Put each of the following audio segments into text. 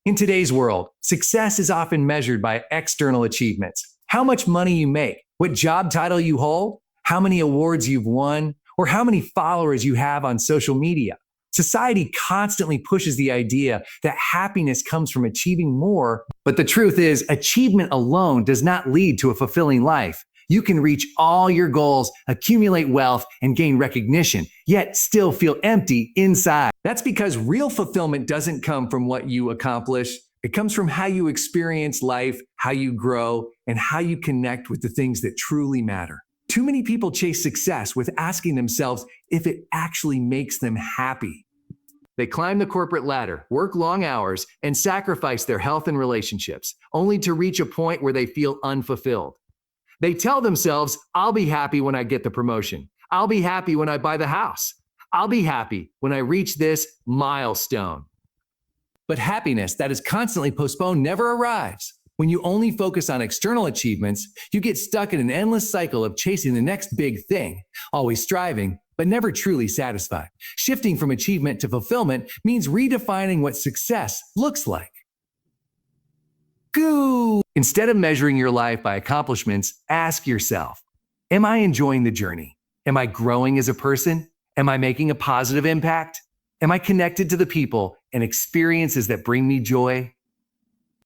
In today's world, success is often measured by external achievements. How much money you make, what job title you hold, how many awards you've won, or how many followers you have on social media. Society constantly pushes the idea that happiness comes from achieving more, but the truth is, achievement alone does not lead to a fulfilling life. You can reach all your goals, accumulate wealth, and gain recognition, yet still feel empty inside. That's because real fulfillment doesn't come from what you accomplish. It comes from how you experience life, how you grow, and how you connect with the things that truly matter. Too many people chase success with asking themselves if it actually makes them happy. They climb the corporate ladder, work long hours, and sacrifice their health and relationships, only to reach a point where they feel unfulfilled. They tell themselves, I'll be happy when I get the promotion. I'll be happy when I buy the house. I'll be happy when I reach this milestone. But happiness that is constantly postponed never arrives. When you only focus on external achievements, you get stuck in an endless cycle of chasing the next big thing, always striving, but never truly satisfied. Shifting from achievement to fulfillment means redefining what success looks like. Instead of measuring your life by accomplishments, ask yourself, am I enjoying the journey? Am I growing as a person? Am I making a positive impact? Am I connected to the people and experiences that bring me joy?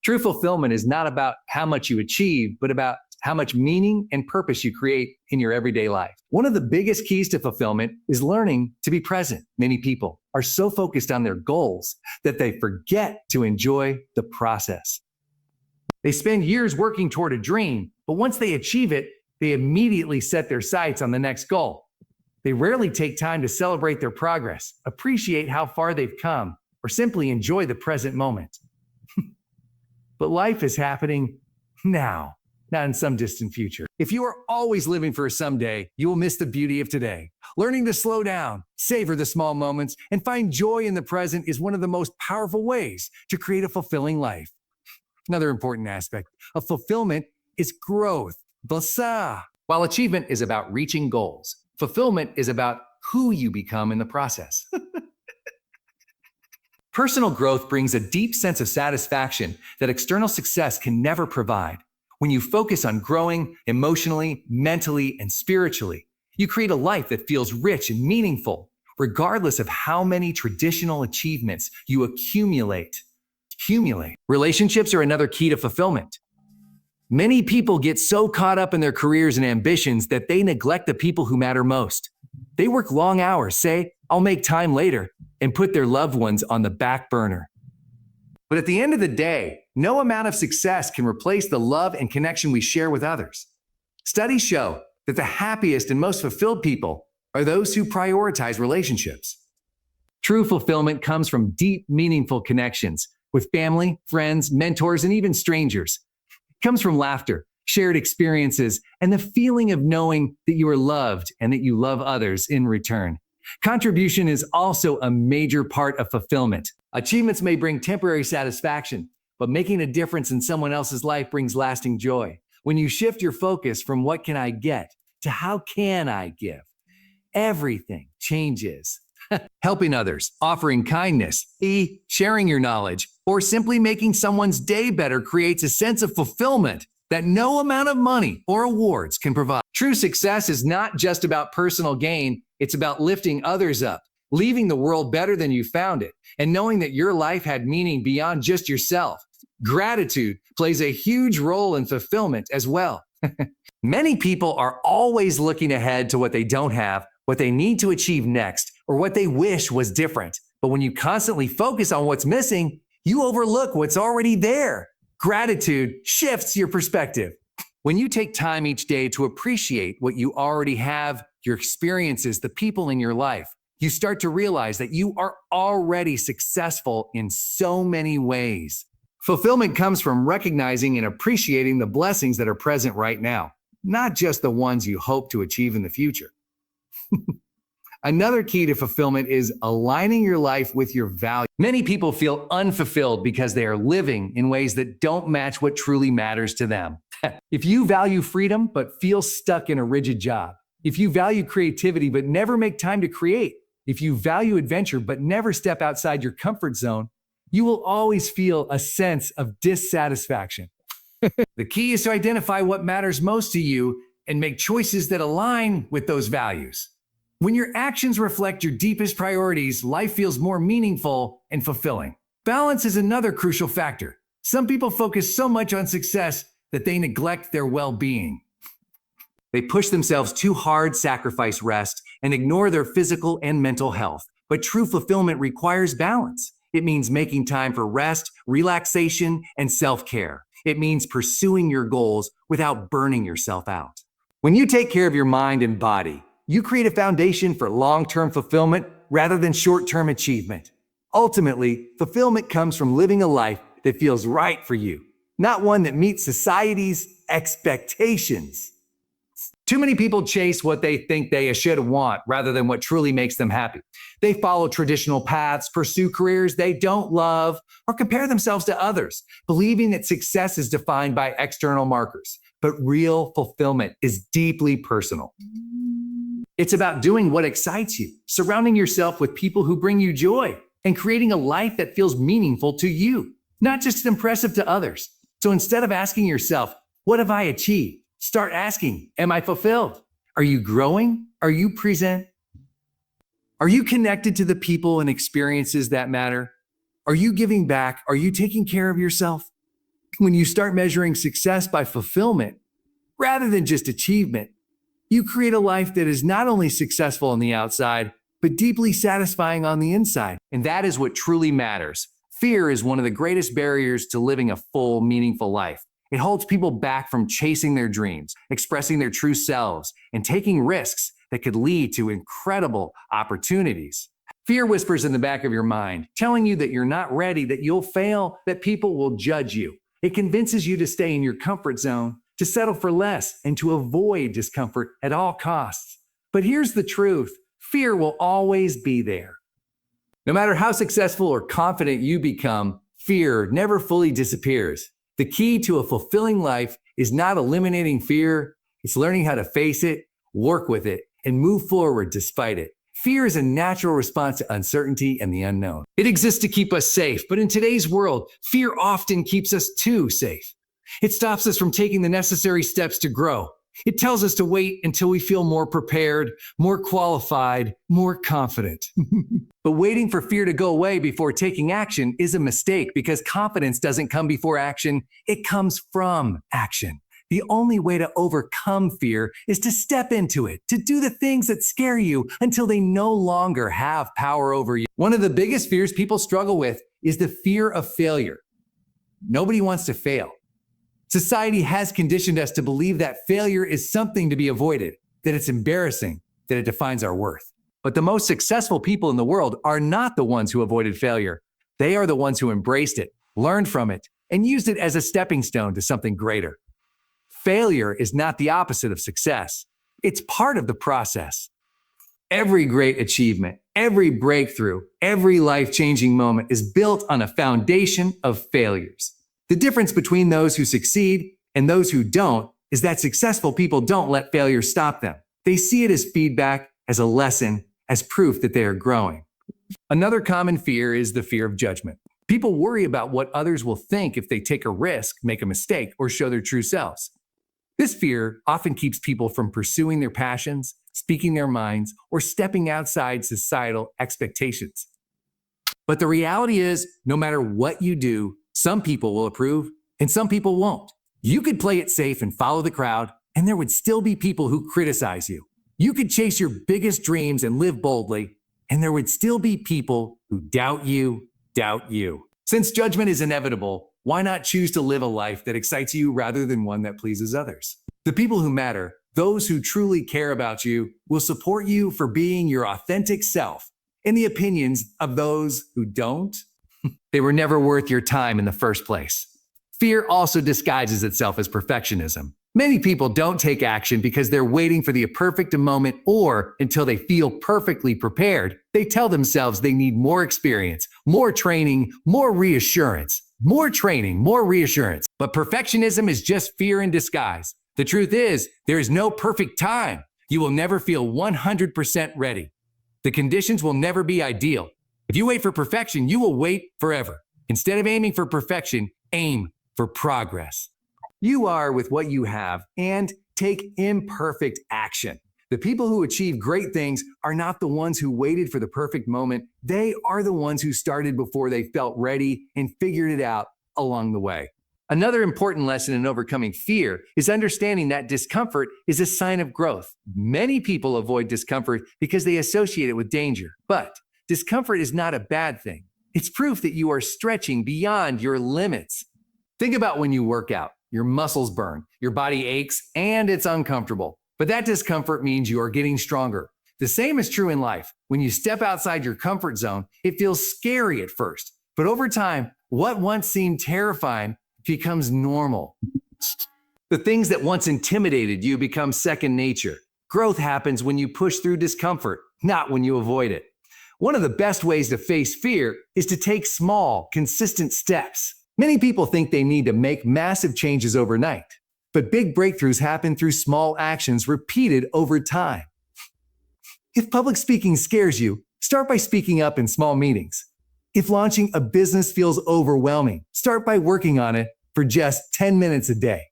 True fulfillment is not about how much you achieve, but about how much meaning and purpose you create in your everyday life. One of the biggest keys to fulfillment is learning to be present. Many people are so focused on their goals that they forget to enjoy the process. They spend years working toward a dream, but once they achieve it, they immediately set their sights on the next goal. They rarely take time to celebrate their progress, appreciate how far they've come, or simply enjoy the present moment. But life is happening now, not in some distant future. If you are always living for a someday, you will miss the beauty of today. Learning to slow down, savor the small moments, and find joy in the present is one of the most powerful ways to create a fulfilling life. Another important aspect of fulfillment is growth. While achievement is about reaching goals, fulfillment is about who you become in the process. Personal growth brings a deep sense of satisfaction that external success can never provide. When you focus on growing emotionally, mentally, and spiritually, you create a life that feels rich and meaningful, regardless of how many traditional achievements you accumulate. Relationships are another key to fulfillment. Many people get so caught up in their careers and ambitions that they neglect the people who matter most. They work long hours, say, I'll make time later, and put their loved ones on the back burner. But at the end of the day, no amount of success can replace the love and connection we share with others. Studies show that the happiest and most fulfilled people are those who prioritize relationships. True fulfillment comes from deep, meaningful connections with family, friends, mentors, and even strangers. It comes from laughter, shared experiences, and the feeling of knowing that you are loved and that you love others in return. Contribution is also a major part of fulfillment. Achievements may bring temporary satisfaction, but making a difference in someone else's life brings lasting joy. When you shift your focus from what can I get to how can I give, everything changes. Helping others, offering kindness, sharing your knowledge, or simply making someone's day better creates a sense of fulfillment that no amount of money or awards can provide. True success is not just about personal gain, it's about lifting others up, leaving the world better than you found it, and knowing that your life had meaning beyond just yourself. Gratitude plays a huge role in fulfillment as well. Many people are always looking ahead to what they don't have, what they need to achieve next, or what they wish was different. But when you constantly focus on what's missing, you overlook what's already there. Gratitude shifts your perspective. When you take time each day to appreciate what you already have, your experiences, the people in your life, you start to realize that you are already successful in so many ways. Fulfillment comes from recognizing and appreciating the blessings that are present right now, not just the ones you hope to achieve in the future. Another key to fulfillment is aligning your life with your values. Many people feel unfulfilled because they are living in ways that don't match what truly matters to them. If you value freedom but feel stuck in a rigid job, if you value creativity but never make time to create, if you value adventure but never step outside your comfort zone, you will always feel a sense of dissatisfaction. The key is to identify what matters most to you and make choices that align with those values. When your actions reflect your deepest priorities, life feels more meaningful and fulfilling. Balance is another crucial factor. Some people focus so much on success that they neglect their well-being. They push themselves too hard, sacrifice rest, and ignore their physical and mental health. But true fulfillment requires balance. It means making time for rest, relaxation, and self-care. It means pursuing your goals without burning yourself out. When you take care of your mind and body, you create a foundation for long-term fulfillment rather than short-term achievement. Ultimately, fulfillment comes from living a life that feels right for you, not one that meets society's expectations. Too many people chase what they think they should want rather than what truly makes them happy. They follow traditional paths, pursue careers they don't love, or compare themselves to others, believing that success is defined by external markers. But real fulfillment is deeply personal. It's about doing what excites you, surrounding yourself with people who bring you joy, and creating a life that feels meaningful to you, not just impressive to others. So instead of asking yourself, what have I achieved? Start asking, am I fulfilled? Are you growing? Are you present? Are you connected to the people and experiences that matter? Are you giving back? Are you taking care of yourself? When you start measuring success by fulfillment, rather than just achievement, you create a life that is not only successful on the outside, but deeply satisfying on the inside. And that is what truly matters. Fear is one of the greatest barriers to living a full, meaningful life. It holds people back from chasing their dreams, expressing their true selves, and taking risks that could lead to incredible opportunities. Fear whispers in the back of your mind, telling you that you're not ready, that you'll fail, that people will judge you. It convinces you to stay in your comfort zone, to settle for less, and to avoid discomfort at all costs. But here's the truth. Fear will always be there. No matter how successful or confident you become, fear never fully disappears. The key to a fulfilling life is not eliminating fear, it's learning how to face it, work with it, and move forward despite it. Fear is a natural response to uncertainty and the unknown. It exists to keep us safe, but in today's world, fear often keeps us too safe. It stops us from taking the necessary steps to grow. It tells us to wait until we feel more prepared, more qualified, more confident. But waiting for fear to go away before taking action is a mistake because confidence doesn't come before action, it comes from action. The only way to overcome fear is to step into it, to do the things that scare you until they no longer have power over you. One of the biggest fears people struggle with is the fear of failure. Nobody wants to fail. Society has conditioned us to believe that failure is something to be avoided, that it's embarrassing, that it defines our worth. But the most successful people in the world are not the ones who avoided failure. They are the ones who embraced it, learned from it, and used it as a stepping stone to something greater. Failure is not the opposite of success. It's part of the process. Every great achievement, every breakthrough, every life-changing moment is built on a foundation of failures. The difference between those who succeed and those who don't is that successful people don't let failure stop them. They see it as feedback, as a lesson, as proof that they are growing. Another common fear is the fear of judgment. People worry about what others will think if they take a risk, make a mistake, or show their true selves. This fear often keeps people from pursuing their passions, speaking their minds, or stepping outside societal expectations. But the reality is, no matter what you do, some people will approve and some people won't. You could play it safe and follow the crowd, and there would still be people who criticize you. You could chase your biggest dreams and live boldly, and there would still be people who doubt you. Since judgment is inevitable, why not choose to live a life that excites you rather than one that pleases others? The people who matter, those who truly care about you, will support you for being your authentic self. In the opinions of those who don't, they were never worth your time in the first place. Fear also disguises itself as perfectionism. Many people don't take action because they're waiting for the perfect moment or until they feel perfectly prepared. They tell themselves they need more experience, more training, more reassurance. But perfectionism is just fear in disguise. The truth is, there is no perfect time. You will never feel 100% ready. The conditions will never be ideal. If you wait for perfection, you will wait forever. Instead of aiming for perfection, aim for progress. You are with what you have, and take imperfect action. The people who achieve great things are not the ones who waited for the perfect moment. They are the ones who started before they felt ready and figured it out along the way. Another important lesson in overcoming fear is understanding that discomfort is a sign of growth. Many people avoid discomfort because they associate it with danger, but discomfort is not a bad thing. It's proof that you are stretching beyond your limits. Think about when you work out. Your muscles burn, your body aches, and it's uncomfortable. But that discomfort means you are getting stronger. The same is true in life. When you step outside your comfort zone, it feels scary at first. But over time, what once seemed terrifying becomes normal. The things that once intimidated you become second nature. Growth happens when you push through discomfort, not when you avoid it. One of the best ways to face fear is to take small, consistent steps. Many people think they need to make massive changes overnight, but big breakthroughs happen through small actions repeated over time. If public speaking scares you, start by speaking up in small meetings. If launching a business feels overwhelming, start by working on it for just 10 minutes a day.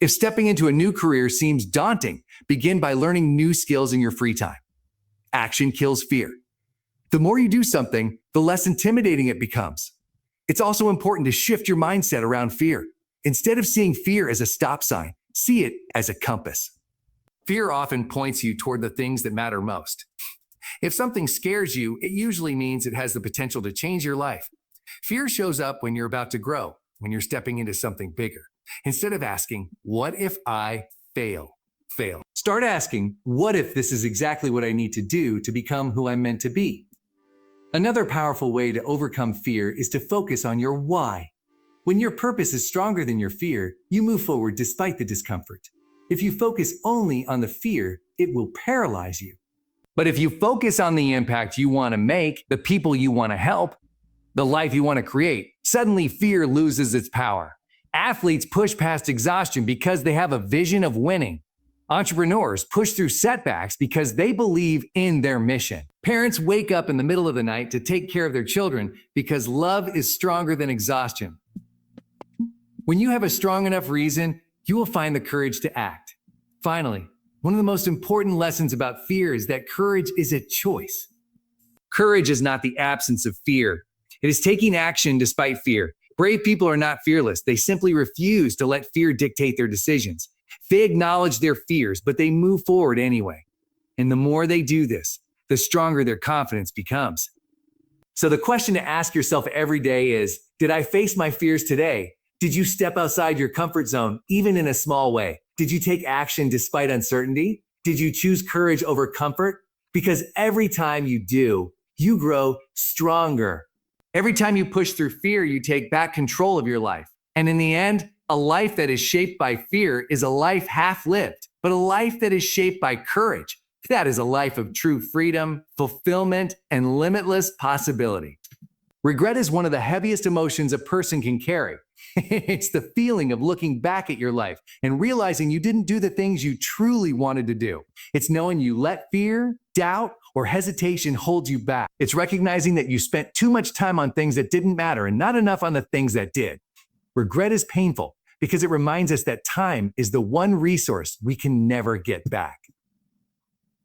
If stepping into a new career seems daunting, begin by learning new skills in your free time. Action kills fear. The more you do something, the less intimidating it becomes. It's also important to shift your mindset around fear. Instead of seeing fear as a stop sign, see it as a compass. Fear often points you toward the things that matter most. If something scares you, it usually means it has the potential to change your life. Fear shows up when you're about to grow, when you're stepping into something bigger. Instead of asking, what if I fail? Start asking, what if this is exactly what I need to do to become who I'm meant to be? Another powerful way to overcome fear is to focus on your why. When your purpose is stronger than your fear, you move forward despite the discomfort. If you focus only on the fear, it will paralyze you. But if you focus on the impact you want to make, the people you want to help, the life you want to create, suddenly fear loses its power. Athletes push past exhaustion because they have a vision of winning. Entrepreneurs push through setbacks because they believe in their mission. Parents wake up in the middle of the night to take care of their children because love is stronger than exhaustion. When you have a strong enough reason, you will find the courage to act. Finally, one of the most important lessons about fear is that courage is a choice. Courage is not the absence of fear. It is taking action despite fear. Brave people are not fearless. They simply refuse to let fear dictate their decisions. They acknowledge their fears, but they move forward anyway. And the more they do this, the stronger their confidence becomes. So the question to ask yourself every day is, did I face my fears today? Did you step outside your comfort zone, even in a small way? Did you take action despite uncertainty? Did you choose courage over comfort? Because every time you do, you grow stronger. Every time you push through fear, you take back control of your life. And in the end, a life that is shaped by fear is a life half lived, but a life that is shaped by courage, that is a life of true freedom, fulfillment, and limitless possibility. Regret is one of the heaviest emotions a person can carry. It's the feeling of looking back at your life and realizing you didn't do the things you truly wanted to do. It's knowing you let fear, doubt, or hesitation hold you back. It's recognizing that you spent too much time on things that didn't matter and not enough on the things that did. Regret is painful because it reminds us that time is the one resource we can never get back.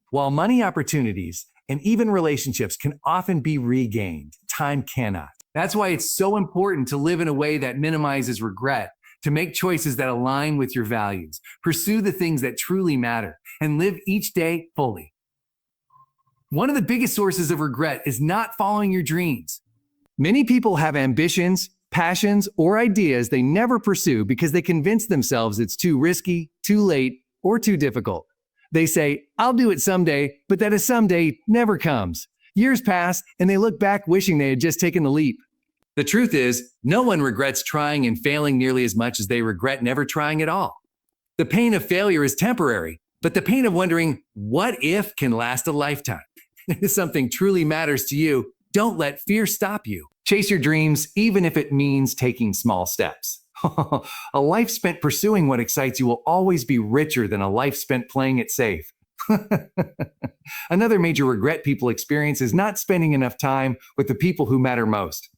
While money, opportunities, and even relationships can often be regained, time cannot. That's why it's so important to live in a way that minimizes regret, to make choices that align with your values, pursue the things that truly matter, and live each day fully. One of the biggest sources of regret is not following your dreams. Many people have ambitions, passions, or ideas they never pursue because they convince themselves it's too risky, too late, or too difficult. They say, I'll do it someday, but that someday never comes. Years pass, and they look back wishing they had just taken the leap. The truth is, no one regrets trying and failing nearly as much as they regret never trying at all. The pain of failure is temporary, but the pain of wondering, what if, can last a lifetime. If something truly matters to you, don't let fear stop you. Chase your dreams, even if it means taking small steps. A life spent pursuing what excites you will always be richer than a life spent playing it safe. Another major regret people experience is not spending enough time with the people who matter most.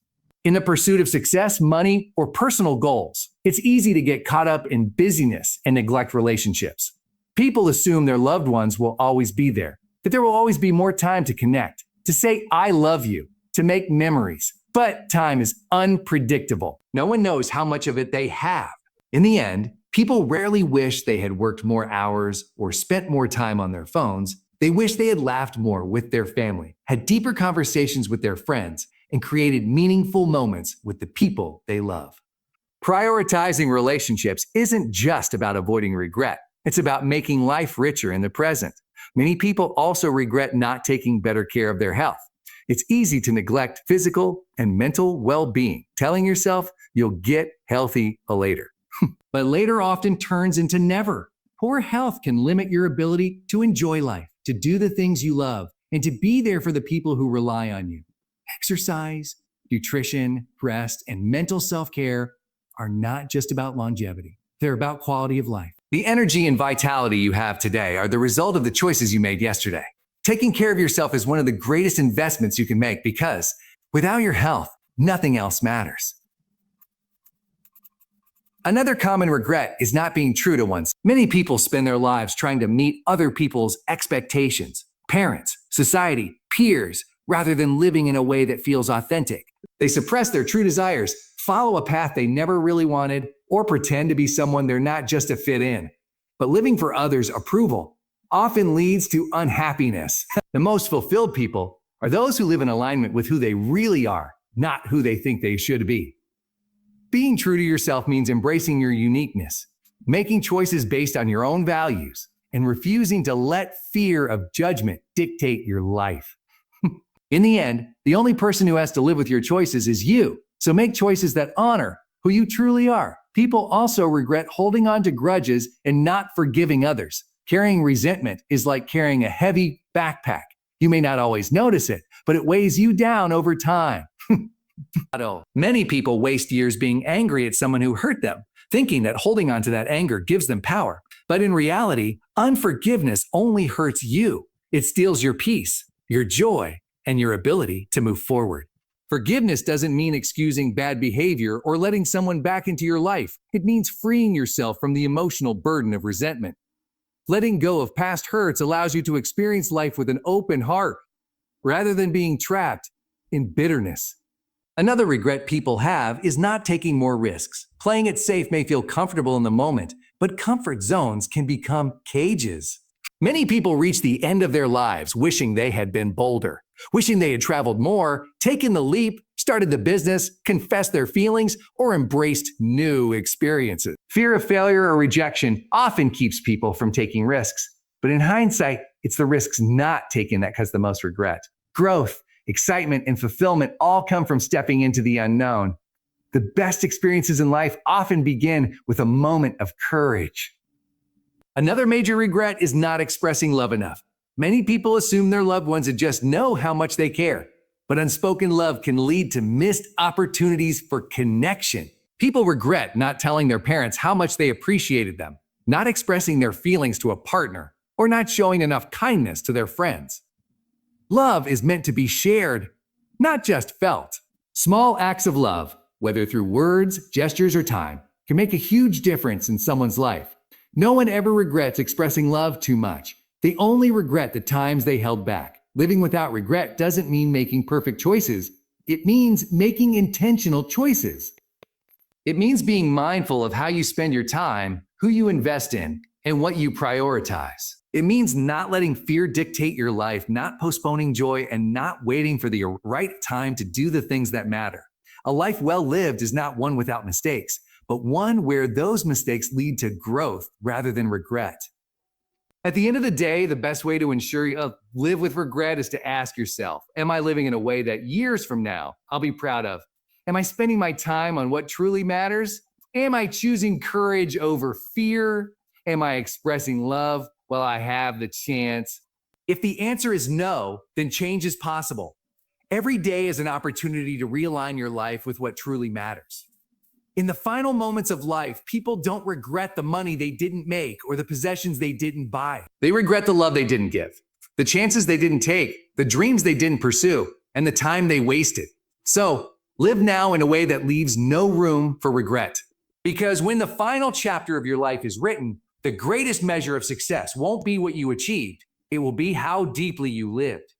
in the pursuit of success, money, or personal goals. It's easy to get caught up in busyness and neglect relationships. People assume their loved ones will always be there, that there will always be more time to connect, to say, I love you, to make memories. But time is unpredictable. No one knows how much of it they have. In the end, people rarely wish they had worked more hours or spent more time on their phones. They wish they had laughed more with their family, had deeper conversations with their friends, and created meaningful moments with the people they love. Prioritizing relationships isn't just about avoiding regret. It's about making life richer in the present. Many people also regret not taking better care of their health. It's easy to neglect physical and mental well-being, telling yourself you'll get healthy later. But later often turns into never. Poor health can limit your ability to enjoy life, to do the things you love, and to be there for the people who rely on you. Exercise, nutrition, rest, and mental self-care are not just about longevity. They're about quality of life. The energy and vitality you have today are the result of the choices you made yesterday. Taking care of yourself is one of the greatest investments you can make because without your health, nothing else matters. Another common regret is not being true to oneself. Many people spend their lives trying to meet other people's expectations, parents, society, peers, rather than living in a way that feels authentic. They suppress their true desires, follow a path they never really wanted, or pretend to be someone they're not just to fit in. But living for others' approval often leads to unhappiness. The most fulfilled people are those who live in alignment with who they really are, not who they think they should be. Being true to yourself means embracing your uniqueness, making choices based on your own values, and refusing to let fear of judgment dictate your life. In the end, the only person who has to live with your choices is you. So make choices that honor who you truly are. People also regret holding on to grudges and not forgiving others. Carrying resentment is like carrying a heavy backpack. You may not always notice it, but it weighs you down over time. Many people waste years being angry at someone who hurt them, thinking that holding on to that anger gives them power. But in reality, unforgiveness only hurts you. It steals your peace, your joy, and your ability to move forward. Forgiveness doesn't mean excusing bad behavior or letting someone back into your life. It means freeing yourself from the emotional burden of resentment. Letting go of past hurts allows you to experience life with an open heart, rather than being trapped in bitterness. Another regret people have is not taking more risks. Playing it safe may feel comfortable in the moment, but comfort zones can become cages. Many people reach the end of their lives wishing they had been bolder, wishing they had traveled more, taken the leap, started the business, confessed their feelings, or embraced new experiences. Fear of failure or rejection often keeps people from taking risks. But in hindsight, it's the risks not taken that cause the most regret. Growth, excitement, and fulfillment all come from stepping into the unknown. The best experiences in life often begin with a moment of courage. Another major regret is not expressing love enough. Many people assume their loved ones just know how much they care, but unspoken love can lead to missed opportunities for connection. People regret not telling their parents how much they appreciated them, not expressing their feelings to a partner, or not showing enough kindness to their friends. Love is meant to be shared, not just felt. Small acts of love, whether through words, gestures, or time, can make a huge difference in someone's life. No one ever regrets expressing love too much. They only regret the times they held back. Living without regret doesn't mean making perfect choices. It means making intentional choices. It means being mindful of how you spend your time, who you invest in, and what you prioritize. It means not letting fear dictate your life, not postponing joy, and not waiting for the right time to do the things that matter. A life well lived is not one without mistakes, but one where those mistakes lead to growth rather than regret. At the end of the day, the best way to ensure you live with regret is to ask yourself, am I living in a way that years from now I'll be proud of? Am I spending my time on what truly matters? Am I choosing courage over fear? Am I expressing love while I have the chance? If the answer is no, then change is possible. Every day is an opportunity to realign your life with what truly matters. In the final moments of life, people don't regret the money they didn't make or the possessions they didn't buy. They regret the love they didn't give, the chances they didn't take, the dreams they didn't pursue, and the time they wasted. So, Live now in a way that leaves no room for regret. Because when the final chapter of your life is written, the greatest measure of success won't be what you achieved, it will be how deeply you lived.